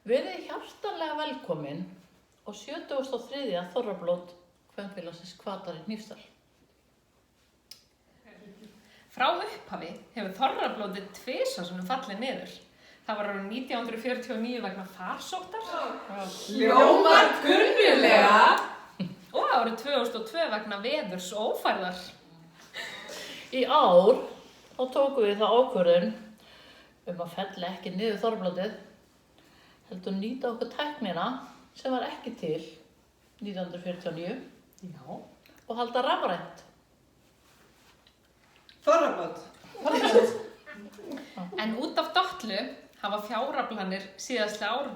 Verið hjartanlega velkomin á 73. Þorrablót Kvenfélagsins Hvatar í Hnífsdal. Frá upphafi hefur Þorrablótið tvisvar fallið niður. Það var árið 1949 vegna farsóttar. Hljómar kunnulega. Og árið 2002 vegna veðurs og ófærðar. Í ár þá tókum við það ákvörðun að fella ekki niður Þorrablótið, heldur nýta okkur tæknina sem var ekki til 1949 og halda rafrænt. Þorrablót. En út af Dotlu hafa fjáraflanir síðastlega ár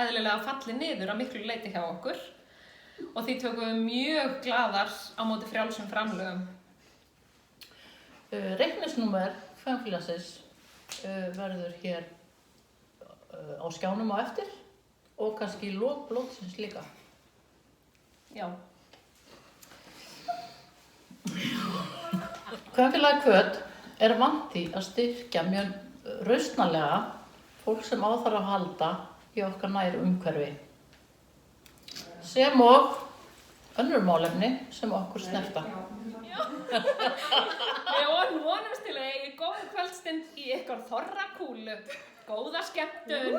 eðlilega fallið niður að miklu leyti hjá okkur og því tökum við mjög glaðar á móti frjálsum framlögum. Reikningsnúmer Kvenfélagsins verður hér á skjánum á eftir og kannski í lok blótsins líka. Já. Kvenfélagið Hvöt er vant í að styrkja mjög rausnarlega fólk sem á þarf að halda í okkar nær umhverfi. Sem og önnur málefni sem okkur snerta. Við vonumst til að eiga góða kvöldstund í ykkar Þorrakúlu. Góða skemmtun!